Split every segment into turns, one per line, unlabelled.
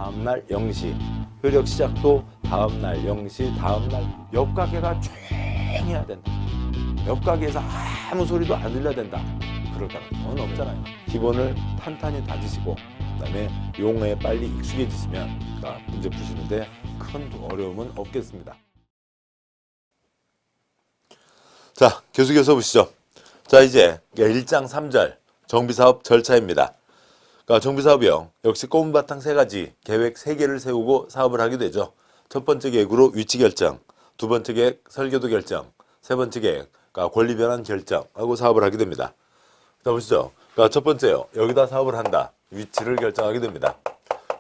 다음날 0시, 효력 시작도 다음날 0시, 다음날 옆 가게가 조용해야 된다. 옆 가게에서 아무 소리도 안 들려야 된다. 그럴 가능성은 없잖아요. 기본을 탄탄히 다지시고 그다음에 용어에 빨리 익숙해지시면 문제 푸시는데 큰 어려움은 없겠습니다. 자, 계속해서 보시죠. 자, 이제 1장 3절 정비사업 절차입니다. 그러니까 정비사업이요. 역시 꼬문바탕 3가지 계획 3개를 세우고 사업을 하게 되죠. 첫 번째 계획으로 위치 결정, 두 번째 계획 설계도 결정, 세 번째 계획 그러니까 권리 변환 결정하고 사업을 하게 됩니다. 자, 보시죠. 그러니까 첫 번째요. 여기다 사업을 한다. 위치를 결정하게 됩니다.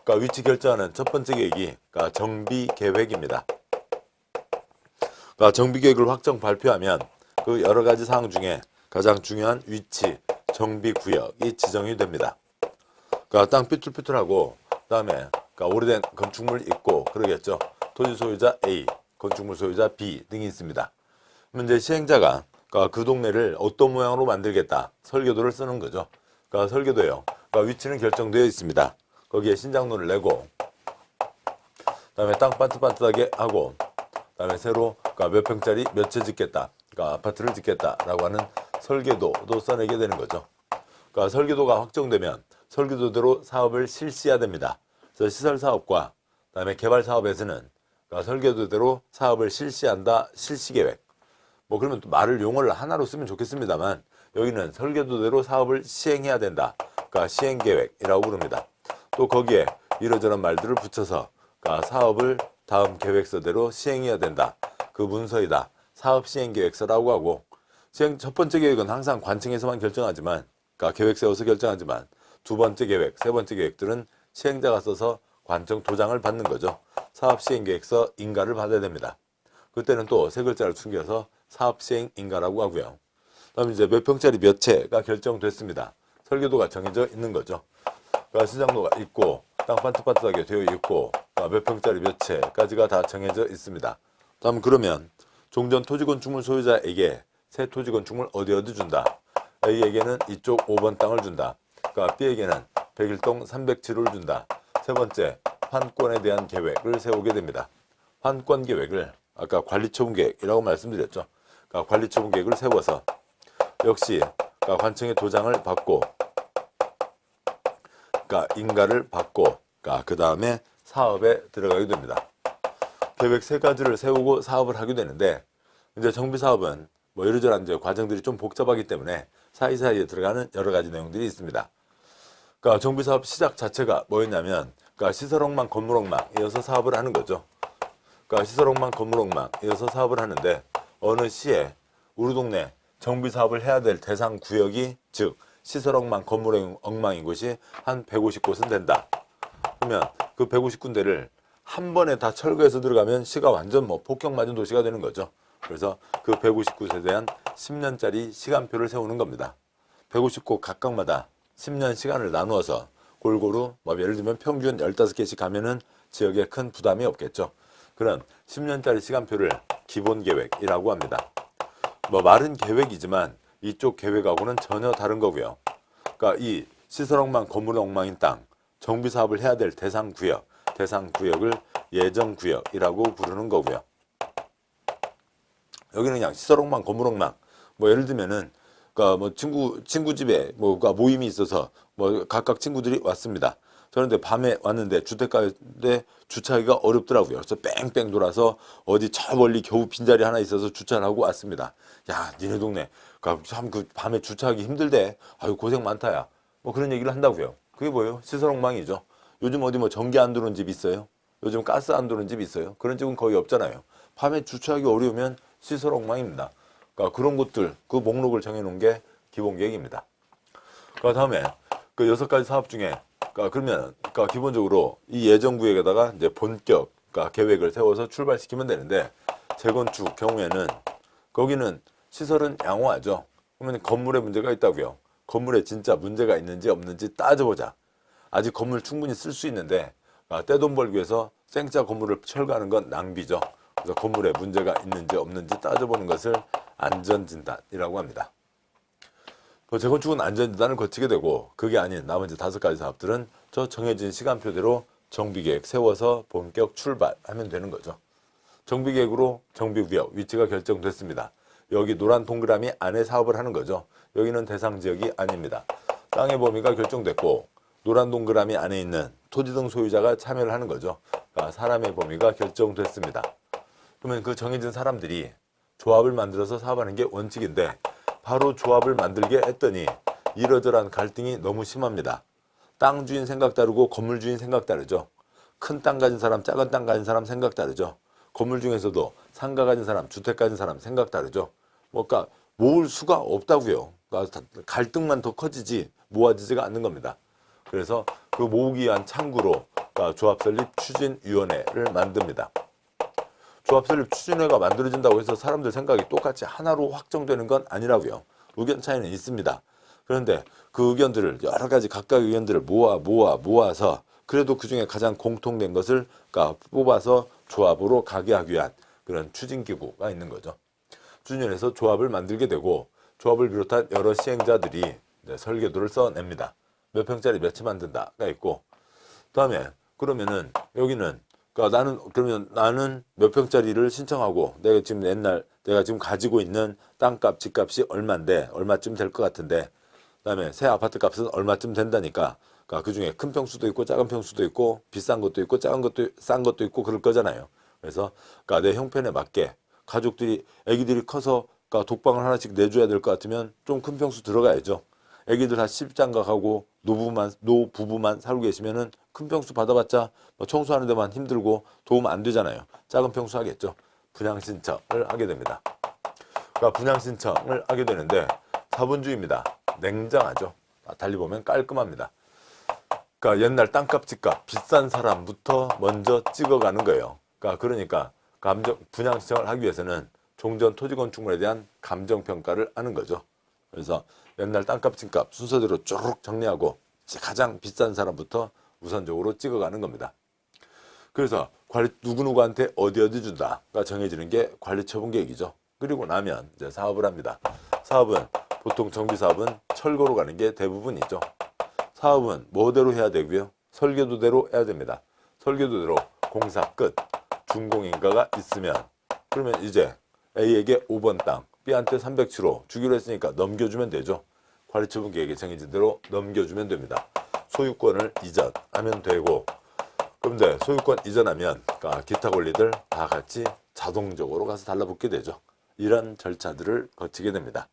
그러니까 위치 결정하는 첫 번째 계획이 그러니까 정비 계획입니다. 그러니까 정비 계획을 확정 발표하면 그 여러 가지 사항 중에 가장 중요한 위치, 정비 구역이 지정이 됩니다. 그러니까 땅 삐뚤삐뚤하고 그다음에 그러니까 오래된 건축물 있고 그러겠죠. 토지 소유자 A, 건축물 소유자 B 등이 있습니다. 그러면 이제 시행자가 그러니까 그 동네를 어떤 모양으로 만들겠다 설계도를 쓰는 거죠. 그러니까 설계도예요. 그러니까 위치는 결정되어 있습니다. 거기에 신장로를 내고 그다음에 땅 반듯반듯하게 하고 그다음에 새로 그러니까 몇 평짜리 몇 채 짓겠다. 그러니까 아파트를 짓겠다라고 하는 설계도도 써내게 되는 거죠. 그러니까 설계도가 확정되면 설계도대로 사업을 실시해야 됩니다. 그래서 시설 사업과 그다음에 개발 사업에서는 그러니까 설계도대로 사업을 실시한다. 실시 계획. 뭐 그러면 또 말을 용어를 하나로 쓰면 좋겠습니다만 여기는 설계도대로 사업을 시행해야 된다. 그러니까 시행 계획이라고 부릅니다. 또 거기에 이러저런 말들을 붙여서 그러니까 사업을 다음 계획서대로 시행해야 된다. 그 문서이다. 사업 시행 계획서라고 하고 시행 첫 번째 계획은 항상 관청에서만 결정하지만 그러니까 계획 세워서 결정하지만 두 번째 계획, 세 번째 계획들은 시행자가 써서 관청 도장을 받는 거죠. 사업 시행 계획서 인가를 받아야 됩니다. 그때는 또 세 글자를 숨겨서 사업 시행 인가라고 하고요. 그다음에 이제 몇 평짜리 몇 채가 결정됐습니다. 설계도가 정해져 있는 거죠. 그러니까 시장로가 있고 땅 반듯반듯하게 되어 있고 몇 평짜리 몇 채까지가 다 정해져 있습니다. 다음 그러면 종전 토지건축물 소유자에게 새 토지건축물 어디 준다. A에게는 이쪽 5번 땅을 준다. 그러니까 B에게는 101동 307호를 준다. 세 번째, 환권에 대한 계획을 세우게 됩니다. 환권 계획을 아까 관리처분 계획이라고 말씀드렸죠. 그러니까 관리처분 계획을 세워서 역시 그러니까 관청의 도장을 받고 그러니까 인가를 받고 그러니까 그 다음에 사업에 들어가게 됩니다. 계획 3가지를 세우고 사업을 하게 되는데 이제 정비사업은 뭐 이러저러한 이제 과정들이 좀 복잡하기 때문에 사이사이에 들어가는 여러 가지 내용들이 있습니다. 그러니까 정비사업 시작 자체가 뭐였냐면 그러니까 시설엉망 건물엉망이어서 사업을 하는 거죠. 그러니까 시설엉망 건물엉망이어서 사업을 하는데 어느 시에 우리 동네 정비사업을 해야 될 대상 구역이 즉 시설엉망 건물엉망인 곳이 한 150곳은 된다. 그러면 그 150군데를 한 번에 다 철거해서 들어가면 시가 완전 뭐 폭격 맞은 도시가 되는 거죠. 그래서 그 150곳에 대한 10년짜리 시간표를 세우는 겁니다. 150곳 각각마다 10년 시간을 나누어서 골고루 뭐 예를 들면 평균 15개씩 가면은 지역에 큰 부담이 없겠죠. 그런 10년짜리 시간표를 기본계획이라고 합니다. 뭐 말은 계획이지만 이쪽 계획하고는 전혀 다른 거고요. 그러니까 이 시설엉망 건물엉망인 땅 정비사업을 해야 될 대상 구역을 예정구역이라고 부르는 거고요. 여기는 그냥 시설엉망 건물엉망 뭐 예를 들면은 그러니까 뭐 친구 집에 뭐 모임이 있어서 뭐 각각 친구들이 왔습니다. 그런데 밤에 왔는데 주택가인데 주차하기가 어렵더라고요. 그래서 뺑뺑 돌아서 어디 저 멀리 겨우 빈자리 하나 있어서 주차를 하고 왔습니다. 야, 니네 동네 참 그 밤에 주차하기 힘들대. 아유 고생 많다야. 뭐 그런 얘기를 한다고요. 그게 뭐예요? 시설엉망이죠. 요즘 어디 뭐 전기 안 들어오는 집 있어요? 요즘 가스 안 들어오는 집 있어요? 그런 집은 거의 없잖아요. 밤에 주차하기 어려우면 시설엉망입니다. 그러니까 그런 것들 그 목록을 정해놓은 게 기본 계획입니다. 그 다음에 그 6가지 사업 중에 그러면 기본적으로 이 예정 구역에다가 이제 본격 계획을 세워서 출발시키면 되는데 재건축 경우에는 거기는 시설은 양호하죠. 그러면 건물에 문제가 있다고요. 건물에 진짜 문제가 있는지 없는지 따져보자. 아직 건물 충분히 쓸 수 있는데 떼돈 벌기 위해서 생짜 건물을 철거하는 건 낭비죠. 그래서 건물에 문제가 있는지 없는지 따져보는 것을 안전진단이라고 합니다. 재건축은 안전진단을 거치게 되고 그게 아닌 나머지 5가지 사업들은 저 정해진 시간표대로 정비계획 세워서 본격 출발하면 되는 거죠. 정비계획으로 정비구역 위치가 결정됐습니다. 여기 노란 동그라미 안에 사업을 하는 거죠. 여기는 대상 지역이 아닙니다. 땅의 범위가 결정됐고 노란 동그라미 안에 있는 토지 등 소유자가 참여를 하는 거죠. 그러니까 사람의 범위가 결정됐습니다. 그러면 그 정해진 사람들이 조합을 만들어서 사업하는 게 원칙인데 바로 조합을 만들게 했더니 이러저러한 갈등이 너무 심합니다. 땅 주인 생각 다르고 건물 주인 생각 다르죠. 큰 땅 가진 사람, 작은 땅 가진 사람 생각 다르죠. 건물 중에서도 상가 가진 사람, 주택 가진 사람 생각 다르죠. 그러니까 모을 수가 없다고요. 그러니까 갈등만 더 커지지 모아지지가 않는 겁니다. 그래서 그 모으기 위한 창구로 조합 설립 추진위원회를 만듭니다. 조합 설립 추진회가 만들어진다고 해서 사람들 생각이 똑같이 하나로 확정되는 건 아니라고요. 의견 차이는 있습니다. 그런데 그 의견들을 여러 가지 각각의 의견들을 모아서 그래도 그중에 가장 공통된 것을 뽑아서 조합으로 가게 하기 위한 그런 추진기구가 있는 거죠. 추진위원회에서 조합을 만들게 되고 조합을 비롯한 여러 시행자들이 설계도를 써냅니다. 몇 평짜리 몇 채 만든다가 있고 그다음에 그러면은 여기는 그러면 나는 몇 평짜리를 신청하고 내가 지금 가지고 있는 땅값, 집값이 얼마인데 얼마쯤 될 것 같은데 그다음에 새 아파트 값은 얼마쯤 된다니까 그 중에 큰 평수도 있고 작은 평수도 있고 비싼 것도 있고 작은 것도 싼 것도 있고 그럴 거잖아요. 그래서 내 형편에 맞게 가족들이 아기들이 커서 독방을 하나씩 내줘야 될 것 같으면 좀 큰 평수 들어가야죠. 아기들 다 시집장가가고 노부부만 살고 계시면은 큰 평수 받아봤자 청소하는 데만 힘들고 도움 안 되잖아요. 작은 평수 하겠죠. 분양 신청을 하게 됩니다. 분양 신청을 하게 되는데 자본주의입니다. 냉정하죠. 달리 보면 깔끔합니다. 옛날 땅값 집값 비싼 사람부터 먼저 찍어가는 거예요. 그러니까 분양 신청을 하기 위해서는 종전 토지 건축물에 대한 감정평가를 하는 거죠. 그래서 옛날 땅값 집값 순서대로 쭉 정리하고 가장 비싼 사람부터 우선적으로 찍어가는 겁니다. 그래서 누구누구한테 어디 준다가 정해지는 게 관리처분계획이죠. 그리고 나면 이제 사업을 합니다. 사업은 보통 정비사업은 철거로 가는 게 대부분이죠. 사업은 뭐대로 해야 되고요. 설계도대로 해야 됩니다. 설계도대로 공사 끝, 준공인가가 있으면 그러면 이제 A에게 5번 땅, B한테 307호 주기로 했으니까 넘겨주면 되죠. 관리처분 계획에 정해진 대로 넘겨주면 됩니다. 소유권을 이전하면 되고 그런데 소유권 이전하면 기타 권리들 다 같이 자동적으로 가서 달라붙게 되죠. 이런 절차들을 거치게 됩니다.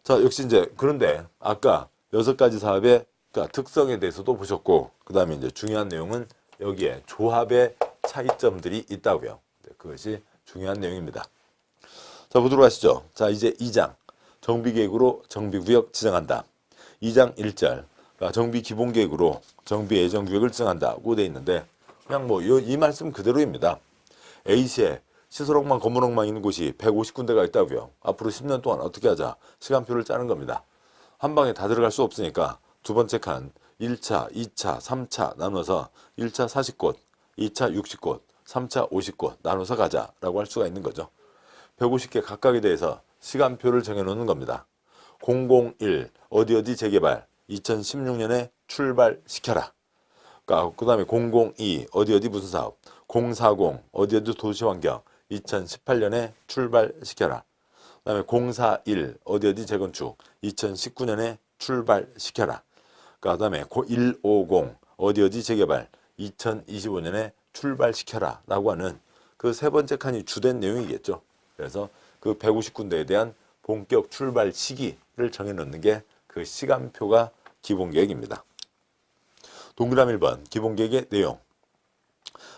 자, 역시 이제 그런데 아까 6가지 사업의 특성에 대해서도 보셨고 그 다음에 이제 중요한 내용은 여기에 조합의 차이점들이 있다고요. 그것이 중요한 내용입니다. 자, 보도록 하시죠. 자, 이제 2장 정비계획으로 정비구역 지정한다. 2장 1절 정비기본계획으로 정비예정구역을 지정한다고 되어 있는데 그냥 이 말씀 그대로입니다. A시에 시설억망, 건물억망 있는 곳이 150군데가 있다고요. 앞으로 10년 동안 어떻게 하자 시간표를 짜는 겁니다. 한 방에 다 들어갈 수 없으니까 두 번째 칸 1차, 2차, 3차 나눠서 1차 40곳, 2차 60곳, 3차 50곳 나눠서 가자라고 할 수가 있는 거죠. 150개 각각에 대해서 시간표를 정해놓는 겁니다. 001 어디 재개발 2016년에 출발시켜라. 그 다음에 002 어디 무슨 사업 040 어디 도시환경 2018년에 출발시켜라. 그 다음에 041 어디 재건축 2019년에 출발시켜라. 그 다음에 150 어디 재개발 2025년에 출발시켜라 라고 하는 그 세 번째 칸이 주된 내용이겠죠. 그래서 그 150군데에 대한 본격 출발 시기를 정해놓는 게 그 시간표가 기본계획입니다. 동그라미 1번 기본계획의 내용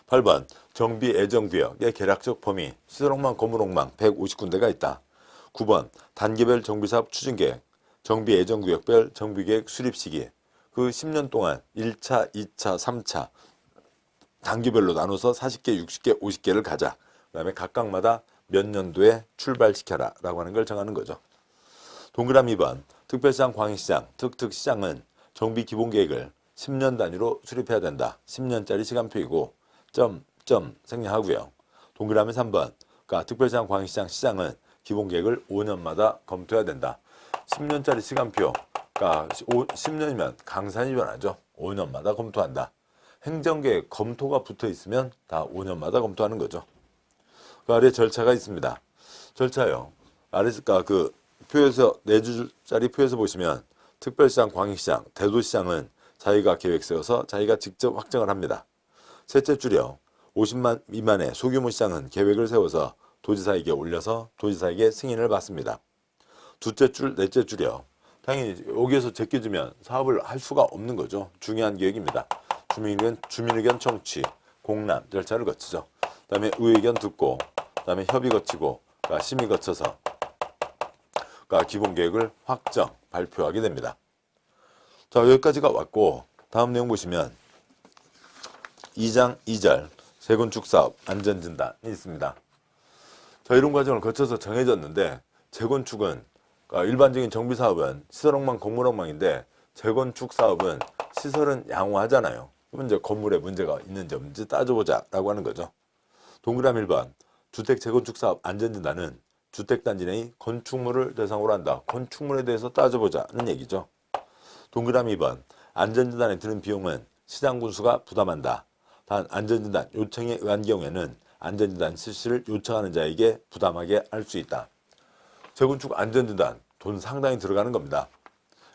8번 정비예정구역의 계략적 범위 시설억망, 건물억망 150군데가 있다. 9번 단계별 정비사업 추진계획 정비예정구역별 정비계획 수립시기 그 10년 동안 1차, 2차, 3차 단계별로 나눠서 40개, 60개, 50개를 가자. 그 다음에 각각마다 몇 년도에 출발시켜라 라고 하는 걸 정하는 거죠. 동그라미 2번 특별시장, 광역시장, 특특시장은 정비기본계획을 10년 단위로 수립해야 된다. 10년짜리 시간표이고 생략하고요. 동그라미 3번 특별시장, 광역시장, 시장은 기본계획을 5년마다 검토해야 된다. 10년짜리 시간표 10년이면 강산이 변하죠. 5년마다 검토한다. 행정계획 검토가 붙어 있으면 다 5년마다 검토하는 거죠. 그 아래 절차가 있습니다. 절차요. 아래가 그 표에서 4줄짜리 표에서 보시면 특별시장, 광역시장, 대도시장은 자기가 계획 세워서 자기가 직접 확정을 합니다. 셋째 줄이요. 50만 미만의 소규모 시장은 계획을 세워서 도지사에게 올려서 도지사에게 승인을 받습니다. 두째 줄, 넷째 줄이요. 당연히 여기에서 제껴지면 사업을 할 수가 없는 거죠. 중요한 계획입니다. 주민의견 청취, 공람 절차를 거치죠. 그다음에 의견 듣고, 그다음에 협의 거치고, 심의 거쳐서 기본 계획을 확정, 발표하게 됩니다. 자, 여기까지가 왔고 다음 내용 보시면 2장 2절 재건축사업 안전진단이 있습니다. 자, 이런 과정을 거쳐서 정해졌는데 재건축은 일반적인 정비사업은 시설엉망, 건물엉망인데 재건축 사업은 시설은 양호하잖아요. 그러면 이제 건물에 문제가 있는지 없는지 따져보자 라고 하는 거죠. 동그라미 1번 주택 재건축 사업 안전진단은 주택단지 내의 건축물을 대상으로 한다. 건축물에 대해서 따져보자는 얘기죠. 동그라미 2번 안전진단에 드는 비용은 시장군수가 부담한다. 단 안전진단 요청에 의한 경우에는 안전진단 실시를 요청하는 자에게 부담하게 할 수 있다. 재건축 안전진단 돈 상당히 들어가는 겁니다.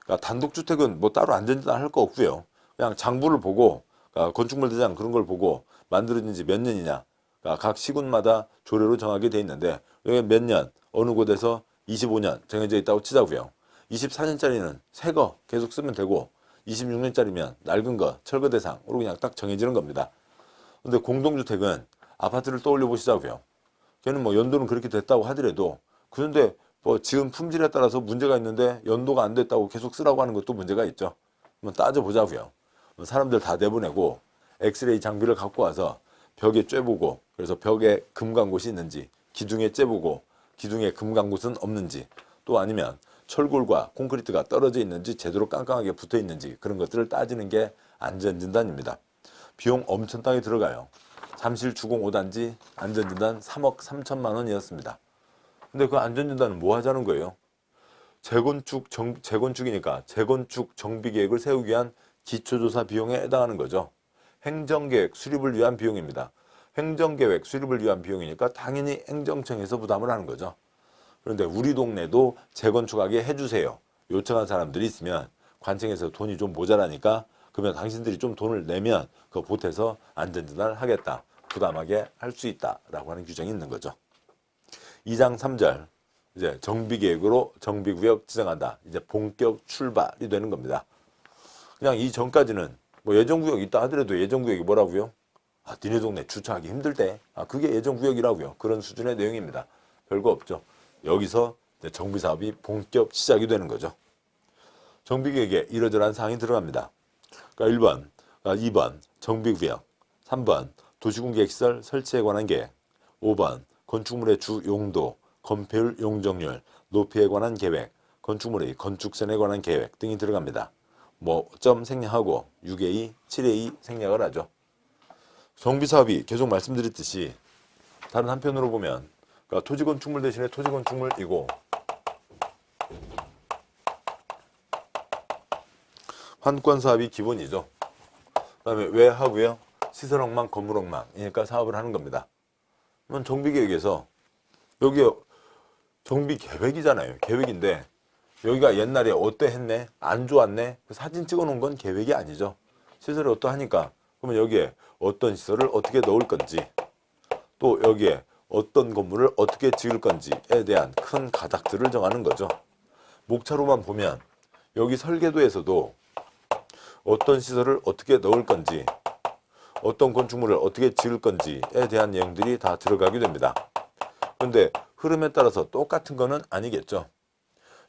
그러니까 단독주택은 뭐 따로 안전진단 할 거 없고요. 그냥 장부를 보고 건축물 대장 그런 걸 보고 만들어진 지 몇 년이냐 각 시군마다 조례로 정하게 돼 있는데 여기 몇 년 어느 곳에서 25년 정해져 있다고 치자고요. 24년짜리는 새 거 계속 쓰면 되고 26년짜리면 낡은 거 철거 대상으로 그냥 딱 정해지는 겁니다. 근데 공동주택은 아파트를 떠올려 보시자고요. 걔는 뭐 연도는 그렇게 됐다고 하더라도 그런데 뭐 지금 품질에 따라서 문제가 있는데 연도가 안 됐다고 계속 쓰라고 하는 것도 문제가 있죠. 한번 따져보자고요. 사람들 다 내보내고 엑스레이 장비를 갖고 와서 벽에 쬐보고 그래서 벽에 금 간 곳이 있는지 기둥에 쬐보고 기둥에 금 간 곳은 없는지 또 아니면 철골과 콘크리트가 떨어져 있는지 제대로 깡깡하게 붙어 있는지 그런 것들을 따지는 게 안전진단입니다. 비용 엄청나게 들어가요. 잠실 주공 5단지 안전진단 3억 3천만 원이었습니다. 근데 그 안전진단은 뭐 하자는 거예요? 재건축이니까 재건축 정비계획을 세우기 위한 기초조사 비용에 해당하는 거죠. 행정계획 수립을 위한 비용입니다. 행정계획 수립을 위한 비용이니까 당연히 행정청에서 부담을 하는 거죠. 그런데 우리 동네도 재건축하게 해주세요. 요청한 사람들이 있으면 관청에서 돈이 좀 모자라니까 그러면 당신들이 좀 돈을 내면 그거 보태서 안전진단을 하겠다. 부담하게 할 수 있다라고 하는 규정이 있는 거죠. 2장 3절 이제 정비계획으로 정비구역 지정한다. 이제 본격 출발이 되는 겁니다. 그냥 이 전까지는 뭐 예정구역 있다 하더라도 예정구역이 뭐라고요? 니네 동네 주차하기 힘들대. 그게 예정구역이라고요. 그런 수준의 내용입니다. 별거 없죠. 여기서 이제 정비사업이 본격 시작이 되는 거죠. 정비계획에 이러저러한 사항이 들어갑니다. 그러니까 1번, 2번 정비구역, 3번 도시공계시설 설치에 관한 계획, 5번 건축물의 주 용도, 건폐율, 용적률, 높이에 관한 계획, 건축물의 건축선에 관한 계획 등이 들어갑니다. 뭐 점 생략하고 6A, 7A 생략을 하죠. 정비사업이 계속 말씀드렸듯이 다른 한편으로 보면 그러니까 토지건축물 대신에 토지건축물이고 환권사업이 기본이죠. 그 다음에 왜 하고요? 시설엉망, 건물엉망이니까 사업을 하는 겁니다. 그러면 정비계획에서 여기 정비계획이잖아요. 계획인데 여기가 옛날에 어때 했네? 안 좋았네? 사진 찍어놓은 건 계획이 아니죠. 시설이 어떠하니까 그러면 여기에 어떤 시설을 어떻게 넣을 건지 또 여기에 어떤 건물을 어떻게 지을 건지에 대한 큰 가닥들을 정하는 거죠. 목차로만 보면 여기 설계도에서도 어떤 시설을 어떻게 넣을 건지 어떤 건축물을 어떻게 지을 건지에 대한 내용들이 다 들어가게 됩니다. 그런데 흐름에 따라서 똑같은 거는 아니겠죠.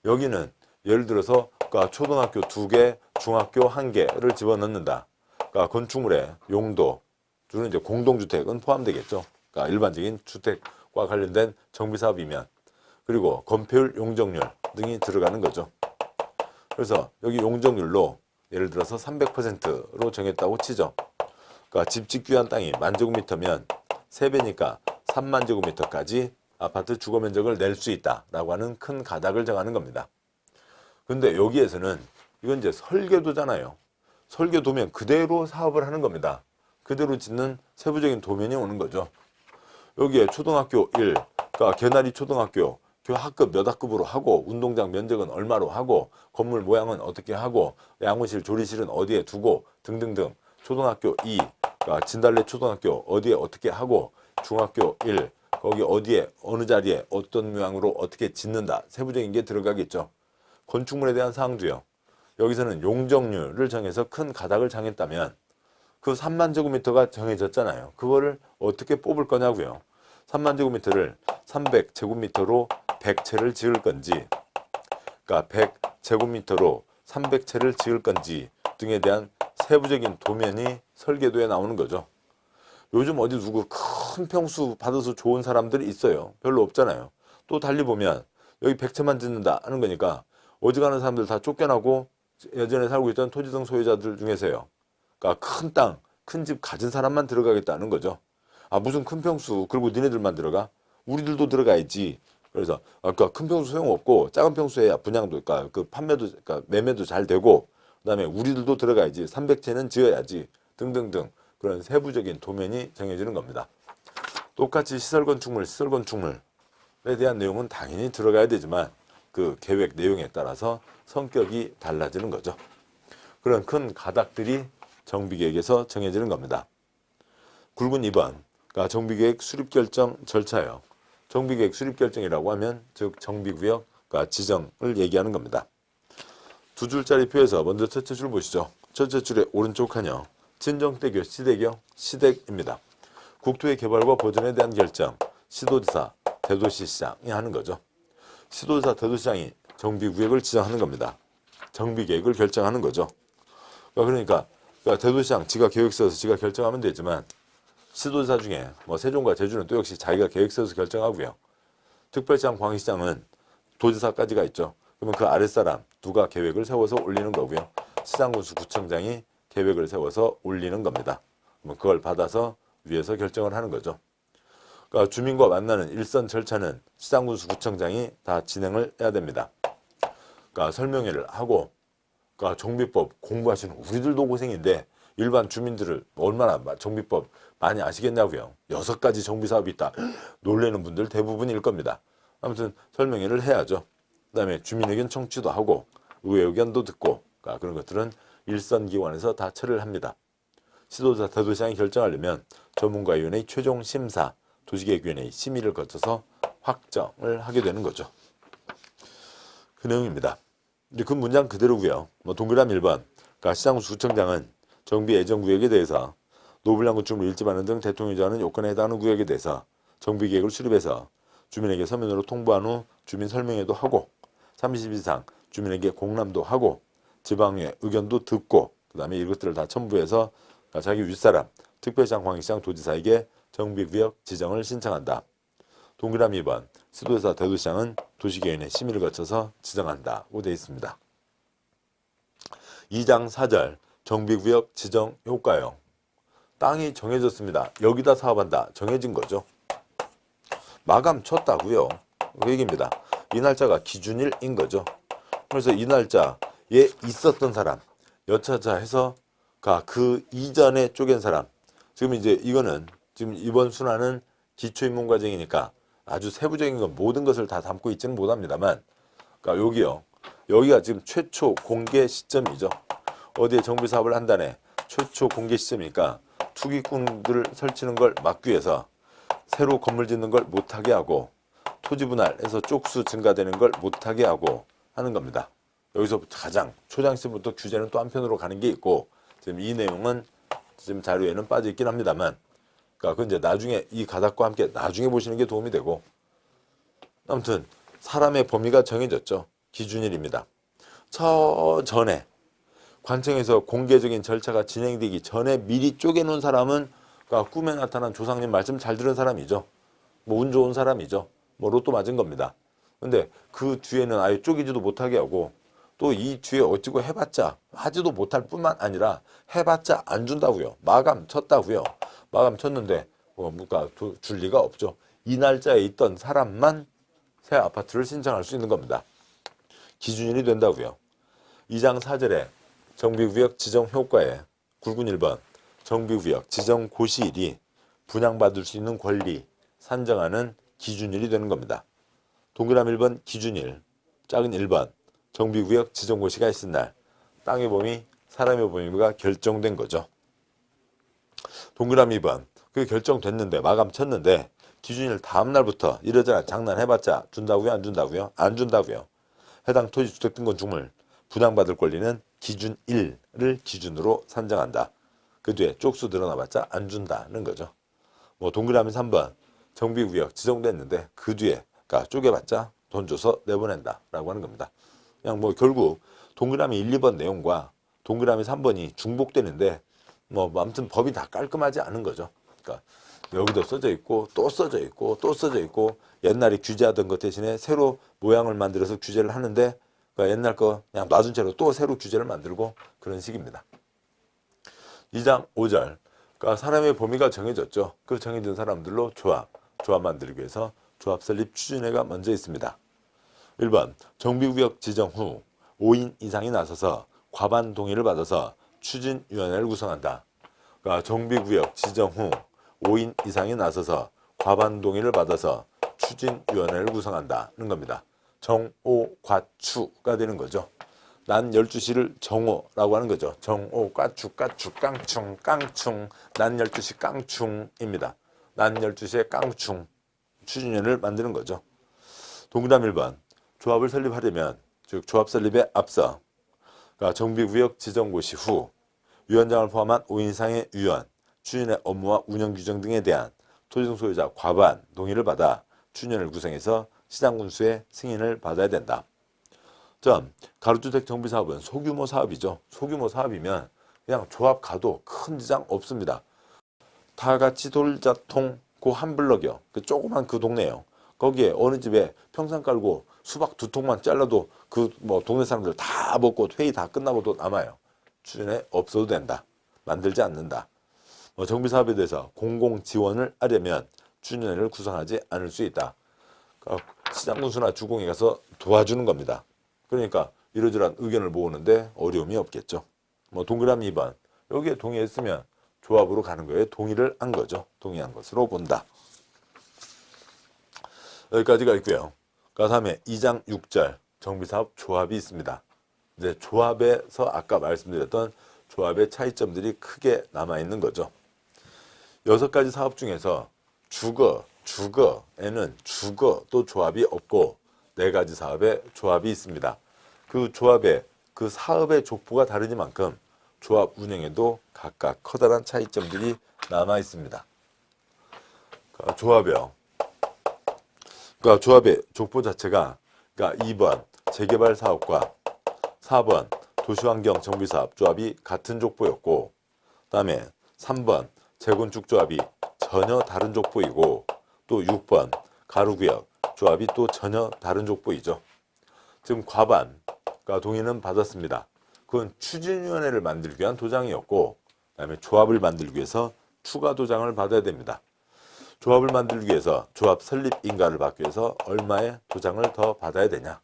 여기는 예를 들어서 초등학교 2개, 중학교 1개를 집어넣는다. 그러니까 건축물의 용도, 주로 이제 공동주택은 포함되겠죠. 그러니까 일반적인 주택과 관련된 정비사업이면 그리고 건폐율, 용적률 등이 들어가는 거죠. 그래서 여기 용적률로 예를 들어서 300%로 정했다고 치죠. 그러니까 집 짓기 위한 땅이 10,000제곱미터면 3배니까 30,000제곱미터까지 아파트 주거 면적을 낼 수 있다라고 하는 큰 가닥을 정하는 겁니다. 근데 여기에서는 이건 이제 설계도잖아요. 설계도면 그대로 사업을 하는 겁니다. 그대로 짓는 세부적인 도면이 오는 거죠. 여기에 초등학교 1, 그러니까 개나리 초등학교 학급 몇 학급으로 하고 운동장 면적은 얼마로 하고 건물 모양은 어떻게 하고 양호실 조리실은 어디에 두고 등등등. 초등학교 2, 그러니까 진달래 초등학교 어디에 어떻게 하고 중학교 1 거기 어디에 어느 자리에 어떤 모양으로 어떻게 짓는다. 세부적인 게 들어가겠죠. 건축물에 대한 사항도요. 여기서는 용적률을 정해서 큰 가닥을 정했다면 그 3만 제곱미터가 정해졌잖아요. 그거를 어떻게 뽑을 거냐고요. 3만 제곱미터를 300제곱미터로 100채를 지을 건지, 그러니까 100제곱미터로 300채를 지을 건지 등에 대한 세부적인 도면이 설계도에 나오는 거죠. 요즘 어디 누구 큰 평수 받아서 좋은 사람들이 있어요. 별로 없잖아요. 또 달리 보면 여기 100채만 짓는다 하는 거니까 어지간한 사람들 다 쫓겨나고 예전에 살고 있던 토지등 소유자들 중에서요. 그러니까 큰 땅, 큰 집 가진 사람만 들어가겠다는 거죠. 아, 무슨 큰 평수, 그리고 니네들만 들어가? 우리들도 들어가야지. 그래서 아까 큰 평수 소용없고 작은 평수에 분양도, 그러니까 그 판매도, 그러니까 매매도 잘 되고, 그다음에 우리들도 들어가야지. 300채는 지어야지. 등등등 그런 세부적인 도면이 정해지는 겁니다. 똑같이 시설 건축물에 대한 내용은 당연히 들어가야 되지만 그 계획 내용에 따라서 성격이 달라지는 거죠. 그런 큰 가닥들이 정비계획에서 정해지는 겁니다. 굵은 2번, 그러니까 정비계획 수립결정 절차예요. 정비계획 수립결정이라고 하면 즉 정비구역, 그러니까 지정을 얘기하는 겁니다. 두 줄짜리 표에서 먼저 첫째 줄 보시죠. 첫째 줄의 오른쪽 칸이요. 친정대교, 시댁입니다. 국토의 개발과 보존에 대한 결정, 시도지사, 대도시시장이 하는 거죠. 시도지사, 대도시장이 정비구역을 지정하는 겁니다. 정비계획을 결정하는 거죠. 그러니까 대도시장 지가 계획 세워서 지가 결정하면 되지만 시도지사 중에 뭐 세종과 제주는 또 역시 자기가 계획 세워서 결정하고요. 특별시장, 광역시장은 도지사까지가 있죠. 그러면 그 아랫사람 누가 계획을 세워서 올리는 거고요. 시장군수, 구청장이 계획을 세워서 올리는 겁니다. 그럼 그걸 받아서 위에서 결정을 하는 거죠. 그러니까 주민과 만나는 일선 절차는 시장군수, 구청장이 다 진행을 해야 됩니다. 그러니까 설명회를 하고, 그러니까 정비법 공부하시는 우리들도 고생인데 일반 주민들을 얼마나 정비법 많이 아시겠냐고요. 6가지 정비사업이 있다. 놀라는 분들 대부분일 겁니다. 아무튼 설명회를 해야죠. 그 다음에 주민 의견 청취도 하고 의회 의견도 듣고, 그러니까 그런 것들은 일선기관에서 다 처리를 합니다. 시도지사, 대도시장이 결정하려면 전문가위원회의 최종 심사, 도시계획위원회의 심의를 거쳐서 확정을 하게 되는 거죠. 그 내용입니다. 이제 그 문장 그대로고요. 동그라미 1번, 그러니까 시장군수, 구청장은 정비 예정구역에 대해서 노블랑 건축물 일집하는 등 대통령이 정하는 요건에 해당하는 구역에 대해서 정비계획을 수립해서 주민에게 서면으로 통보한 후 주민 설명회도 하고 30일 이상 주민에게 공람도 하고 지방의 의견도 듣고, 그 다음에 이것들을 다 첨부해서 자기 윗사람, 특별시장, 광역시장, 도지사에게 정비구역 지정을 신청한다. 동그라미 2번, 시도지사, 대도시장은 도시계획위원회 심의를 거쳐서 지정한다고 되어 있습니다. 2장 4절, 정비구역 지정 효과요. 땅이 정해졌습니다. 여기다 사업한다. 정해진 거죠. 마감 쳤다고요. 그 얘기입니다. 이 날짜가 기준일인 거죠. 그래서 이 날짜에 있었던 사람, 여차자 해서 그 이전에 쪼갠 사람. 지금 이제 이거는 지금 이번 순환은 기초인문과정이니까 아주 세부적인 건 모든 것을 다 담고 있지는 못합니다만, 그러니까 여기요. 여기가 지금 최초 공개 시점이죠. 어디에 정비사업을 한다네. 최초 공개 시점이니까 투기꾼들을 설치는 걸 막기 위해서 새로 건물 짓는 걸 못하게 하고 토지 분할해서 쪽수 증가되는 걸 못하게 하고 하는 겁니다. 여기서 가장 초장 시점부터 규제는 또 한편으로 가는 게 있고, 지금 이 내용은 지금 자료에는 빠져 있긴 합니다만, 그러니까 그건 이제 나중에 이 가닥과 함께 나중에 보시는 게 도움이 되고, 아무튼 사람의 범위가 정해졌죠. 기준일입니다. 전에 관청에서 공개적인 절차가 진행되기 전에 미리 쪼개놓은 사람은 그러니까 꿈에 나타난 조상님 말씀 잘 들은 사람이죠. 뭐 운 좋은 사람이죠. 뭐 로또 맞은 겁니다. 근데 그 뒤에는 아예 쪼개지도 못하게 하고 또 이 뒤에 어찌고 해봤자 하지도 못할 뿐만 아니라 해봤자 안 준다고요. 마감 쳤다고요. 마감 쳤는데 뭔가 줄 리가 없죠. 이 날짜에 있던 사람만 새 아파트를 신청할 수 있는 겁니다. 기준일이 된다고요. 2장 4절에 정비구역 지정 효과에 굵은 1번 정비구역 지정 고시일이 분양받을 수 있는 권리 산정하는 기준일이 되는 겁니다. 동그라미 1번 기준일, 작은 1번 정비구역 지정고시가 있은 날 땅의 범위, 사람의 범위가 결정된 거죠. 동그라미 2번 그게 결정됐는데 마감 쳤는데 기준일 다음 날부터 이러저러 장난해봤자 준다고요? 안 준다고요? 안 준다고요. 해당 토지 주택등본 중물 분양받을 권리는 기준 1을 기준으로 산정한다. 그 뒤에 쪽수 늘어나봤자 안 준다는 거죠. 뭐 동그라미 3번 정비구역 지정됐는데 그 뒤에 그러니까 쪼개봤자 돈 줘서 내보낸다 라고 하는 겁니다. 그냥 뭐 결국 동그라미 1, 2번 내용과 동그라미 3번이 중복되는데 뭐 아무튼 법이 다 깔끔하지 않은 거죠. 그러니까 여기도 써져 있고 또 써져 있고 또 써져 있고 옛날에 규제하던 것 대신에 새로 모양을 만들어서 규제를 하는데 그러니까 옛날 거 그냥 놔둔 채로 또 새로 규제를 만들고 그런 식입니다. 2장 5절 그러니까 사람의 범위가 정해졌죠. 그 정해진 사람들로 조합 만들기 위해서 조합 설립 추진회가 먼저 있습니다. 1번 정비구역 지정 후 5인 이상이 나서서 과반 동의를 받아서 추진위원회를 구성한다. 그러니까 정비구역 지정 후 5인 이상이 나서서 과반 동의를 받아서 추진위원회를 구성한다는 겁니다. 정오과추가 되는 거죠. 난 12시를 정오라고 하는 거죠. 정오, 과추, 깡충, 깡충, 난 12시 깡충입니다. 난 12시에 깡충, 추진위원회를 만드는 거죠. 동그라미 1번, 조합을 설립하려면, 즉 조합 설립에 앞서 그러니까 정비구역 지정고시 후 위원장을 포함한 5인 이상의 위원, 추진의 업무와 운영 규정 등에 대한 토지등 소유자 과반 동의를 받아 추진위원회를 구성해서 시장군수의 승인을 받아야 된다. 점, 가로주택 정비사업은 소규모 사업이죠. 소규모 사업이면 그냥 조합 가도 큰 지장 없습니다. 다 같이 돌자통 그 한 블럭이요. 그 조그만 그 동네요. 거기에 어느 집에 평상 깔고 수박 2통만 잘라도 그 뭐 동네 사람들 다 먹고 회의 다 끝나고도 남아요. 추진에 없어도 된다. 만들지 않는다. 정비사업에 대해서 공공 지원을 하려면 추진위원회를 구성하지 않을 수 있다. 그러니까 시장군수나 주공이 가서 도와주는 겁니다. 그러니까 이러저러한 의견을 모으는데 어려움이 없겠죠. 뭐 동그라미 2번 여기에 동의했으면 조합으로 가는 거에 동의를 한 거죠. 동의한 것으로 본다. 여기까지가 있고요. 그 다음에 2장 6절 정비사업 조합이 있습니다. 이제 조합에서 아까 말씀드렸던 조합의 차이점들이 크게 남아있는 거죠. 6가지 사업 중에서 주거에는 주거도 조합이 없고 4가지 사업에 조합이 있습니다. 그 조합의 그 사업의 족보가 다르니만큼 조합 운영에도 각각 커다란 차이점들이 남아 있습니다. 그러니까 조합이요. 그러니까 조합의 족보 자체가 그러니까 2번 재개발 사업과 4번 도시환경 정비사업 조합이 같은 족보였고 그다음에 3번 재건축 조합이 전혀 다른 족보이고 또 6번 가로구역 조합이 또 전혀 다른 족보이죠. 지금 과반 그러니까 동의는 받았습니다. 그건 추진위원회를 만들기 위한 도장이었고 그다음에 조합을 만들기 위해서 추가 도장을 받아야 됩니다. 조합을 만들기 위해서 조합 설립 인가를 받기 위해서 얼마의 도장을 더 받아야 되냐.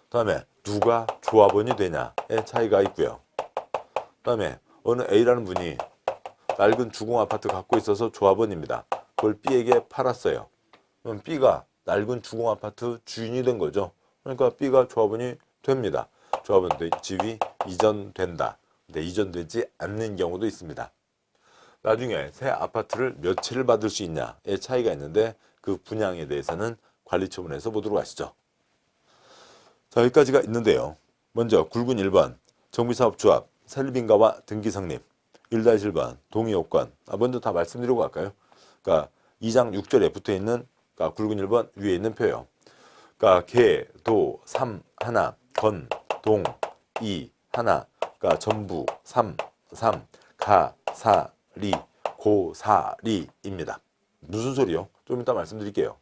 그다음에 누가 조합원이 되냐의 차이가 있고요. 그다음에 어느 A라는 분이 낡은 주공 아파트 갖고 있어서 조합원입니다. 그걸 B에게 팔았어요. 그럼 B가 낡은 주공 아파트 주인이 된 거죠. 그러니까 B가 조합원이 됩니다. 조합원 집이 이전된다. 근데 이전되지 않는 경우도 있습니다. 나중에 새 아파트를 몇 채를 받을 수 있냐의 차이가 있는데 그 분양에 대해서는 관리처분에서 보도록 하시죠. 자, 여기까지가 있는데요. 먼저 굵은 1번 정비사업조합 설립인가와 등기성립 1-1번 동의요건 먼저 다 말씀드리고 갈까요? 그러니까 2장 6절에 붙어있는 그러니까 굵은 1번 위에 있는 표요. 그러니까 개, 도, 삼, 하나, 건, 동, 이, 하나 그러니까 전부, 삼, 가, 사, 리, 고, 사, 리입니다. 무슨 소리요? 좀 이따 말씀드릴게요.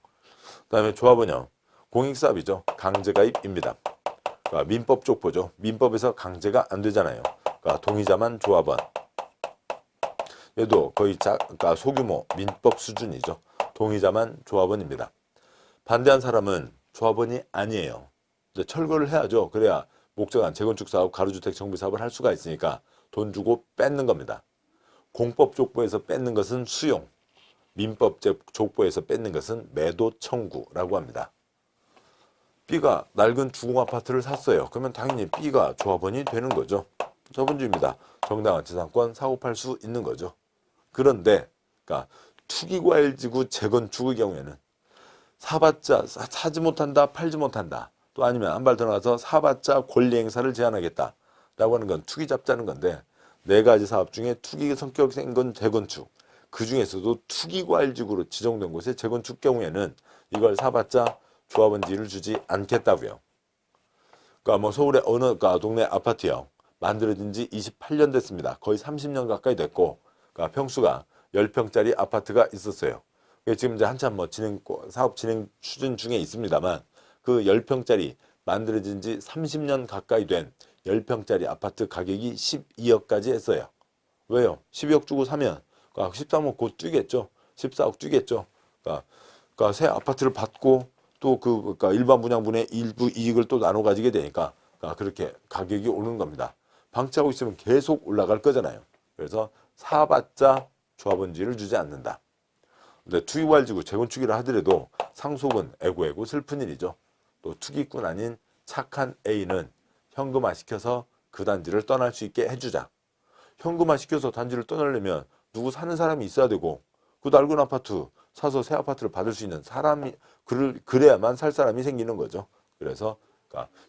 그 다음에 조합은요. 공익사업이죠. 강제가입입니다. 그러니까 민법 족보죠. 민법에서 강제가 안 되잖아요. 그러니까 동의자만 조합원. 얘도 거의 그러니까 소규모 민법 수준이죠. 동의자만 조합원입니다. 반대한 사람은 조합원이 아니에요. 이제 철거를 해야죠. 그래야 목적한 재건축 사업, 가로주택 정비 사업을 할 수가 있으니까 돈 주고 뺏는 겁니다. 공법족보에서 뺏는 것은 수용, 민법족보에서 뺏는 것은 매도 청구라고 합니다. B가 낡은 주공 아파트를 샀어요. 그러면 당연히 B가 조합원이 되는 거죠. 저분주입니다. 정당한 재산권 사고 팔 수 있는 거죠. 그런데 그러니까 투기과열지구 재건축의 경우에는 사봤자 사지 못한다, 팔지 못한다. 또 아니면 한 발 더 나가서 사봤자 권리 행사를 제한하겠다. 라고 하는 건 투기 잡자는 건데 네 가지 사업 중에 투기 성격 생긴 재건축. 그 중에서도 투기과열지구로 지정된 곳의 재건축 경우에는 이걸 사봤자 조합원 지위를 주지 않겠다고요. 그러니까 뭐 서울의 어느 동네 아파트요. 만들어진 지 28년 됐습니다. 거의 30년 가까이 됐고, 그러니까 평수가 10평짜리 아파트가 있었어요. 지금 이제 한참 뭐 사업 진행 추진 중에 있습니다만, 그 10평짜리 만들어진 지 30년 가까이 된 10평짜리 아파트 가격이 12억까지 했어요. 왜요? 12억 주고 사면, 그러니까 13억 곧 뛰겠죠. 14억 뛰겠죠. 그러니까 새 아파트를 받고 또 그러니까 일반 분양분의 일부 이익을 또 나눠 가지게 되니까 그렇게 가격이 오르는 겁니다. 방치하고 있으면 계속 올라갈 거잖아요. 그래서 사봤자 조합원지를 주지 않는다. 근데 투기과열지구 재건축이라 하더라도 상속은 애고애고 슬픈 일이죠. 또 투기꾼 아닌 착한 A는 현금화 시켜서 그 단지를 떠날 수 있게 해주자. 현금화 시켜서 단지를 떠나려면 누구 사는 사람이 있어야 되고 그 낡은 아파트 사서 새 아파트를 받을 수 있는 사람이 그래야만 살 사람이 생기는 거죠. 그래서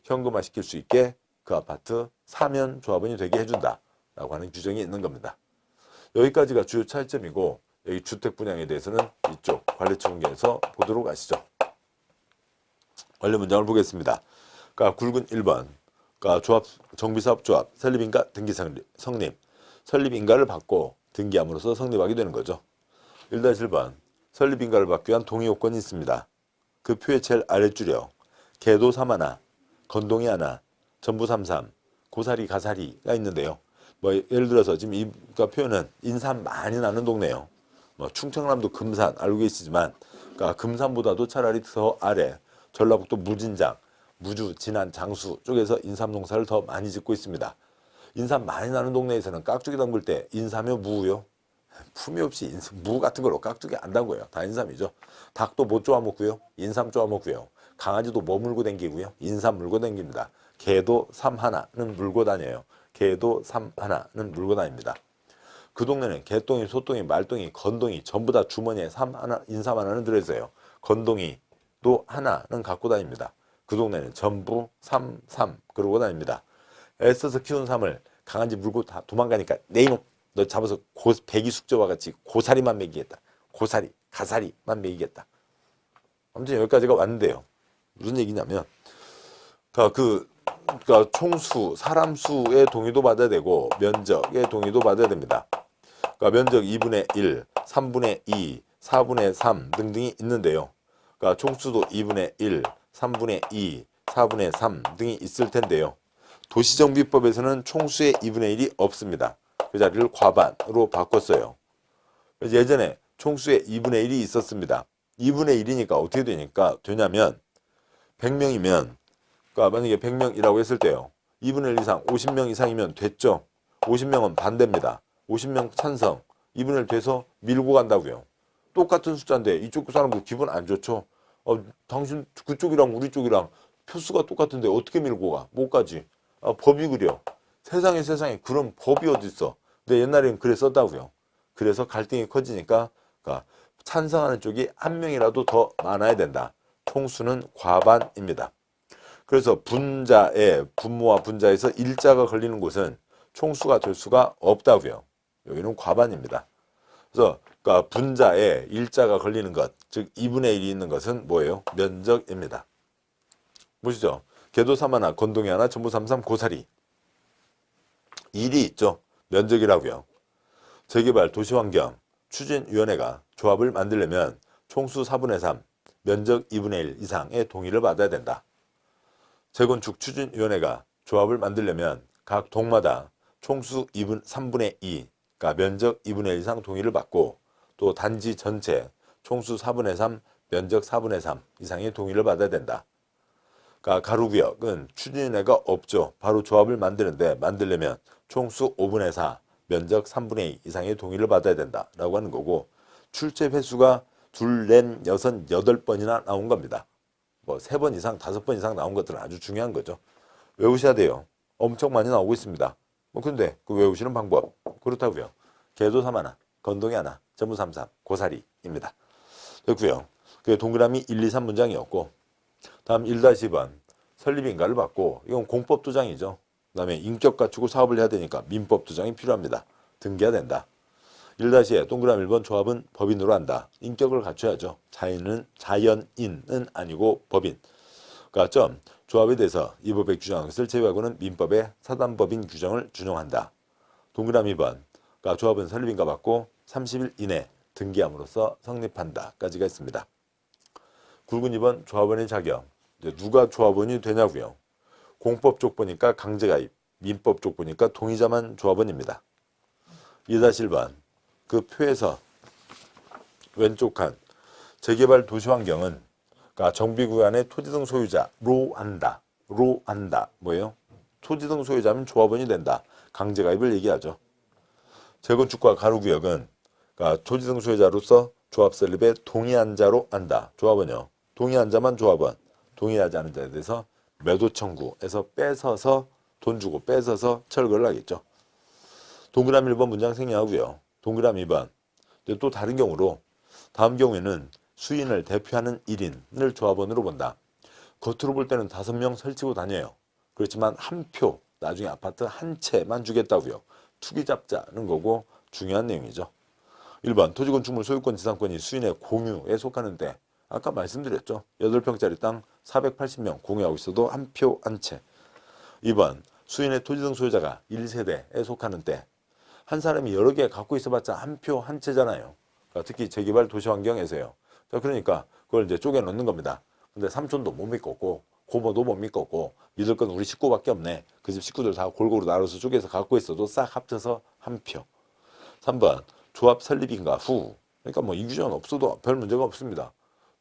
현금화 시킬 수 있게 그 아파트 사면 조합원이 되게 해준다 라고 하는 규정이 있는 겁니다. 여기까지가 주요 차이점이고 여기 주택 분양에 대해서는 이쪽 관리처분계에서 보도록 하시죠. 관련 문장을 보겠습니다. 굵은 1번 정비사업조합 설립인가 등기 성립 설립인가를 받고 등기함으로써 성립하게 되는 거죠. 1-1번 설립인가를 받기 위한 동의 요건이 있습니다. 그 표의 제일 아래줄이요. 개도 3하나, 건동이 하나, 전부 33, 고사리, 가사리가 있는데요. 뭐 예를 들어서 지금 이 표현은 인삼 많이 나는 동네예요. 뭐 충청남도 금산 알고 계시지만 금산보다도 차라리 더 아래 전라북도 무진장, 무주, 진안, 장수 쪽에서 인삼 농사를 더 많이 짓고 있습니다. 인삼 많이 나는 동네에서는 깍두기 담글 때 인삼이요, 무요? 품위 없이 무 같은 걸로 깍두기 안 담궈요. 다 인삼이죠. 닭도 못 쪼아 먹고요. 인삼 쪼아 먹고요. 강아지도 뭐 물고 다니고요. 인삼 물고 다닙니다. 개도 삼 하나는 물고 다녀요. 개도 삼 하나는 물고 다닙니다. 그 동네는 개똥이, 소똥이, 말똥이, 건동이 전부 다 주머니에 인삼 하나는 들어있어요. 건동이도 하나는 갖고 다닙니다. 그 동네는 전부 삼 그러고 다닙니다. 애써서 키운 삼을 강아지 물고 다 도망가니까 내 이놈 너 잡아서 배기 숙제와 같이 고사리만 먹이겠다. 고사리, 가사리만 먹이겠다. 아무튼 여기까지가 왔는데요. 무슨 얘기냐면 그러니까 총수, 사람 수의 동의도 받아야 되고 면적의 동의도 받아야 됩니다. 그러니까 면적 2분의 1, 3분의 2, 4분의 3 등등이 있는데요. 그러니까 총수도 2분의 1, 3분의 2, 4분의 3 등이 있을 텐데요. 도시정비법에서는 총수의 2분의 1이 없습니다. 그 자리를 과반으로 바꿨어요. 예전에 총수의 2분의 1이 있었습니다. 2분의 1이니까 어떻게 되냐면 100명이면 그러니까 만약에 100명이라고 했을 때요. 2분의 1 이상 50명 이상이면 됐죠. 50명은 반대입니다. 50명 찬성 2분의 1 돼서 밀고 간다고요. 똑같은 숫자인데 이쪽 사람도 기분 안 좋죠. 당신 그쪽이랑 우리 쪽이랑 표수가 똑같은데 어떻게 밀고 가? 못 가지. 법이 그려. 세상에 그런 법이 어디 있어. 근데 옛날에는 그랬었다고요. 그래서 갈등이 커지니까 찬성하는 쪽이 한 명이라도 더 많아야 된다. 총수는 과반입니다. 그래서 분모와 분자에서 일자가 걸리는 곳은 총수가 될 수가 없다고요. 여기는 과반입니다. 그래서 분자에 일자가 걸리는 것, 즉 2분의 1이 있는 것은 뭐예요? 면적입니다. 보시죠. 개도 3 하나, 건동이 하나, 전부 33, 고사리. 1이 있죠. 면적이라고요. 재개발 도시환경 추진위원회가 조합을 만들려면 총수 4분의 3, 면적 2분의 1 이상의 동의를 받아야 된다. 재건축 추진위원회가 조합을 만들려면 각 동마다 총수 3분의 2, 그러니까 면적 2분의 1 이상 동의를 받고 또 단지 전체 총수 4분의 3, 면적 4분의 3 이상의 동의를 받아야 된다. 그러니까 가로구역은 추진위원회가 없죠. 바로 조합을 만드는데 만들려면 총수 5분의 4, 면적 3분의 2 이상의 동의를 받아야 된다라고 하는 거고, 출제 횟수가 둘, 넷, 여섯, 8번이나 나온 겁니다. 뭐 3번 이상, 5번 이상 나온 것들은 아주 중요한 거죠. 외우셔야 돼요. 엄청 많이 나오고 있습니다. 뭐 근데 그 외우시는 방법 그렇다고요. 개도 3 하나, 건동이 하나, 전부 3, 3, 고사리입니다. 됐고요. 그게 동그라미 1, 2, 3문장이었고, 다음 1-2번 설립인가를 받고, 이건 공법도장이죠. 그 다음에 인격 갖추고 사업을 해야 되니까 민법도장이 필요합니다. 등기해야 된다. 1-2에 동그라미 1번 조합은 법인으로 한다. 인격을 갖춰야죠. 자연인은 아니고 법인. 그러니까 점 조합에 대해서 이 법에 규정한 것을 제외하고는 민법의 사단법인 규정을 준용한다. 동그라미 2번 그러니까 조합은 설립인가 받고 30일 이내 등기함으로써 성립한다 까지가 있습니다. 굵은 2번 조합원의 자격. 누가 조합원이 되냐고요. 공법 쪽 보니까 강제가입, 민법 쪽 보니까 동의자만 조합원입니다. 2-1번 그 표에서 왼쪽 칸 재개발 도시환경은 그러니까 정비구간의 토지 등 소유자로 한다. 로 한다. 뭐예요? 토지 등 소유자면 조합원이 된다. 강제가입을 얘기하죠. 재건축과 가로구역은 그러니까 토지 등 소유자로서 조합 설립에 동의한 자로 한다. 조합원이요. 동의한 자만 조합원. 동의하지 않은 자에 대해서 매도 청구에서 뺏어서 돈 주고 뺏어서 철거를 하겠죠. 동그라미 1번 문장 생략하고요. 동그라미 2번 또 다른 경우로 다음 경우에는 수인을 대표하는 1인을 조합원으로 본다. 겉으로 볼 때는 5명 설치고 다녀요. 그렇지만 한 표, 나중에 아파트 한 채만 주겠다고요. 투기 잡자는 거고 중요한 내용이죠. 1번 토지건축물 소유권 지상권이 수인의 공유에 속하는데 아까 말씀드렸죠. 8평짜리 땅 480명 공유하고 있어도 한 표 한 채. 2번 수인의 토지 등 소유자가 1세대에 속하는 때 한 사람이 여러 개 갖고 있어봤자 한 표 한 채잖아요. 그러니까 특히 재개발 도시환경에서요. 자, 그러니까 그걸 이제 쪼개 넣는 겁니다. 근데 삼촌도 못 믿겠고 고모도 못 믿겠고 믿을 건 우리 식구밖에 없네. 그 집 식구들 다 골고루 나눠서 쪼개서 갖고 있어도 싹 합쳐서 한 표. 3번 조합 설립인가 후. 그러니까 뭐 이 규정은 없어도 별 문제가 없습니다.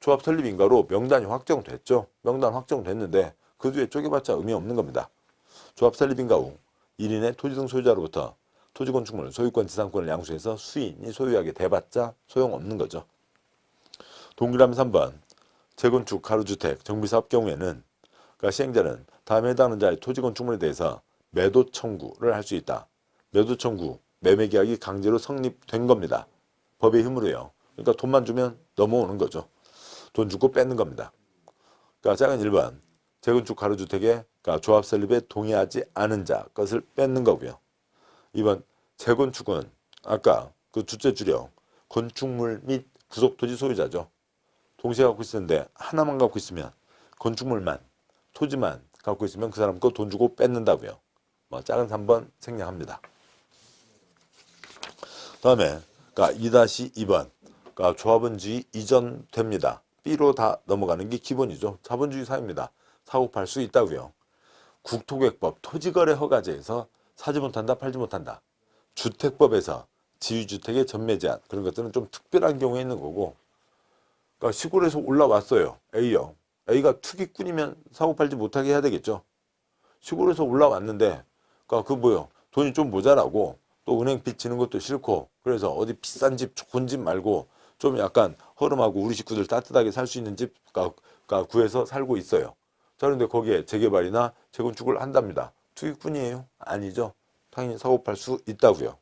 조합 설립인가로 명단이 확정됐죠. 명단 확정됐는데 그 뒤에 쪼개봤자 의미 없는 겁니다. 조합 설립인가 후 1인의 토지 등 소유자로부터 토지건축물 소유권 지상권을 양수해서 수인이 소유하게 돼봤자 소용없는 거죠. 동그라미 3번 재건축 가로주택 정비사업 경우에는 그러니까 시행자는 다음에 해당하는 자의 토지건축물에 대해서 매도 청구를 할 수 있다. 매도 청구, 매매계약이 강제로 성립된 겁니다. 법의 힘으로요. 그러니까 돈만 주면 넘어오는 거죠. 돈 주고 뺏는 겁니다. 그러니까 작은 1번 재건축 가로주택에 그러니까 조합 설립에 동의하지 않은 자 것을 뺏는 거고요. 2번 재건축은 아까 그 주체 줄여 건축물 및 구속토지 소유자죠. 동시에 갖고 있었는데 하나만 갖고 있으면 건축물만 토지만 갖고 있으면 그 사람 거 돈 주고 뺏는다고요. 뭐 작은 3번 생략합니다. 다음에 그러니까 2-2번 그러니까 조합원주의 이전됩니다. B로 다 넘어가는 게 기본이죠. 자본주의 사회입니다. 사고 팔 수 있다고요. 국토계획법 토지거래 허가제에서 사지 못한다, 팔지 못한다. 주택법에서 지유주택의 전매 제한 그런 것들은 좀 특별한 경우에 있는 거고 그러니까 시골에서 올라왔어요. A요. A가 투기꾼이면 사고 팔지 못하게 해야 되겠죠. 시골에서 올라왔는데 그러니까 그 뭐요. 돈이 좀 모자라고 또 은행 빚 지는 것도 싫고 그래서 어디 비싼 집 좋은 집 말고 좀 약간 허름하고 우리 식구들 따뜻하게 살 수 있는 집 그러니까 구해서 살고 있어요. 자, 그런데 거기에 재개발이나 재건축을 한답니다. 투기꾼이에요? 아니죠. 당연히 사고 팔 수 있다고요.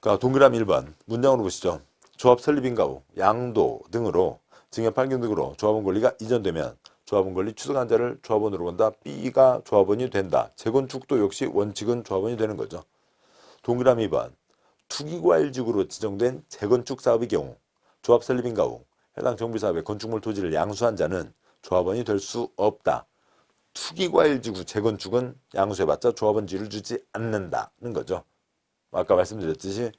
그러니까 동그라미 1번 문장으로 보시죠. 조합 설립인가 후 양도 등으로 증여 판결 등으로 조합원 권리가 이전되면 조합원 권리 추정한 자를 조합원으로 본다. B가 조합원이 된다. 재건축도 역시 원칙은 조합원이 되는 거죠. 동그라미 2번 투기과일지구로 지정된 재건축 사업의 경우 조합 설립인가 후 해당 정비사업의 건축물 토지를 양수한 자는 조합원이 될 수 없다. 투기과일지구 재건축은 양수해봤자 조합원지를 주지 않는다는 거죠. 아까 말씀드렸듯이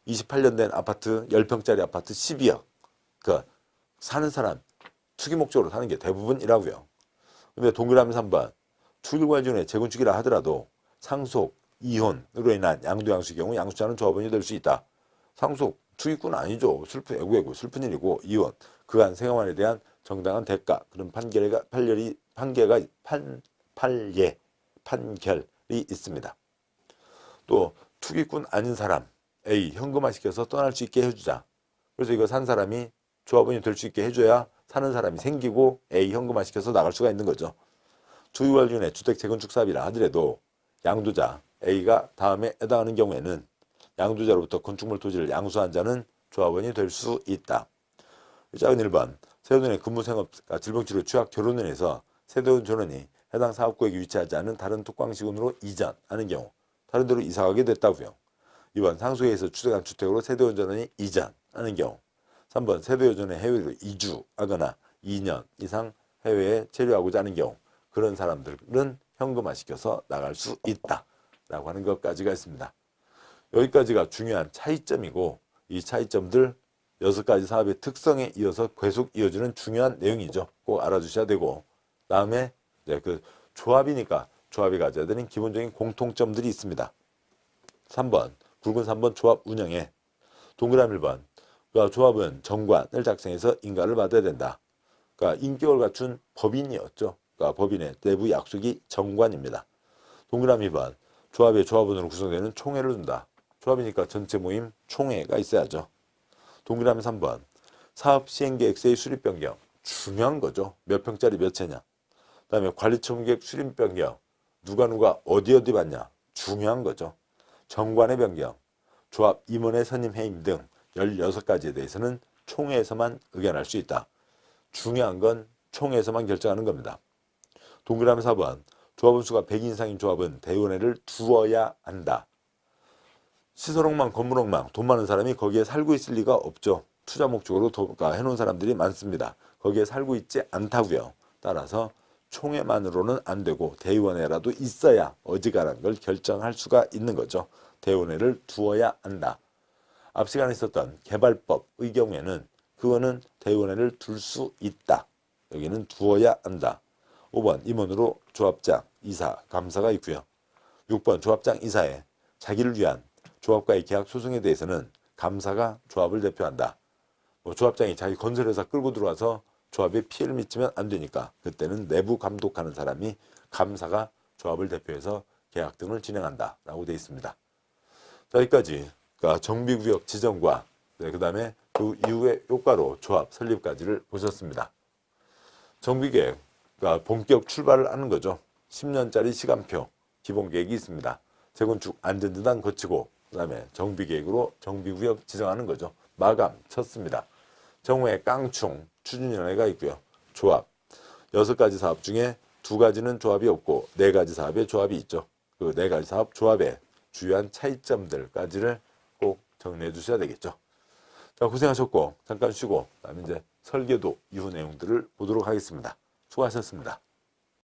28년 된 아파트 10평짜리 아파트 12억 그 사는 사람 투기 목적으로 사는 게 대부분이라고요. 근데 동그라미 3번 투기과일지구의 재건축이라 하더라도 상속, 이혼으로 인한 양도양수의 경우 양수자는 조합원이 될 수 있다. 상속, 투기꾼 아니죠. 슬픈 애구애구 슬픈 일이고 이혼, 그간 생활에 대한 정당한 대가 그런 판결이 있습니다. 또 투기꾼 아닌 사람 A 현금화시켜서 떠날 수 있게 해주자. 그래서 이거 산 사람이 조합원이 될 수 있게 해줘야 사는 사람이 생기고 A 현금화시켜서 나갈 수가 있는 거죠. 주유관리원의 주택 재건축 사업이라 하더라도 양도자 A가 다음에 해당하는 경우에는 양도자로부터 건축물 토지를 양수한 자는 조합원이 될 수 있다. 작은 1번 세대원의 근무생업 질병치료 취약 결혼원에서 세대원 전원이 해당 사업구역에 위치하지 않은 다른 특광시군으로 이전하는 경우 다른 데로 이사가게 됐다고요. 2번 상속에서 추정한 주택으로 세대원 전원이 이전하는 경우 3번 세대원 전원이 해외로 이주하거나 2년 이상 해외에 체류하고자 하는 경우 그런 사람들은 현금화시켜서 나갈 수 있다 라고 하는 것까지가 있습니다. 여기까지가 중요한 차이점이고 이 차이점들 6가지 사업의 특성에 이어서 계속 이어지는 중요한 내용이죠. 꼭 알아주셔야 되고 다음에 이제 그 조합이니까 조합이 가져야 되는 기본적인 공통점들이 있습니다. 3번 굵은 3번 조합 운영에 동그라미 1번 그러니까 조합은 정관을 작성해서 인가를 받아야 된다. 그러니까 인격을 갖춘 법인이었죠. 그러니까 법인의 내부 약속이 정관입니다. 동그라미 2번 조합의 조합원으로 구성되는 총회를 둔다. 조합이니까 전체 모임 총회가 있어야죠. 동그라미 3번 사업 시행계획서의 수립 변경 중요한 거죠. 몇 평짜리 몇 채냐. 그 다음에 관리청계획 수립 변경 누가 어디 받냐 중요한 거죠. 정관의 변경 조합 임원의 선임 해임 등 16가지에 대해서는 총회에서만 의견할 수 있다. 중요한 건 총회에서만 결정하는 겁니다. 동그라미 4번 조합원 수가 100 이상인 조합은 대의원회를 두어야 한다. 시설억망, 건물억망, 돈 많은 사람이 거기에 살고 있을 리가 없죠. 투자 목적으로 해놓은 사람들이 많습니다. 거기에 살고 있지 않다고요. 따라서 총회만으로는 안 되고 대의원회라도 있어야 어지간한 걸 결정할 수가 있는 거죠. 대의원회를 두어야 한다. 앞 시간에 있었던 개발법의 경우에는 그거는 대의원회를 둘 수 있다. 여기는 두어야 한다. 5번 임원으로 조합장, 이사, 감사가 있고요. 6번 조합장, 이사에 자기를 위한 조합과의 계약 소송에 대해서는 감사가 조합을 대표한다. 조합장이 자기 건설회사 끌고 들어와서 조합에 피해를 미치면 안 되니까 그때는 내부 감독하는 사람이 감사가 조합을 대표해서 계약 등을 진행한다 라고 되어 있습니다. 자, 여기까지 그러니까 정비구역 지정과 그 다음에 그 이후의 효과로 조합 설립까지를 보셨습니다. 정비계획 그러니까 본격 출발을 하는 거죠. 10년짜리 시간표 기본계획이 있습니다. 재건축 안전진단 거치고 그 다음에 정비계획으로 정비구역 지정하는 거죠. 마감 쳤습니다. 정후에 깡충 추진위원회가 있고요. 조합 6가지 사업 중에 2가지는 조합이 없고 4가지 사업에 조합이 있죠. 그 4가지 사업 조합의 주요한 차이점들까지를 꼭 정리해 주셔야 되겠죠. 자, 고생하셨고 잠깐 쉬고 그다음에 이제 설계도 이후 내용들을 보도록 하겠습니다. 수고하셨습니다.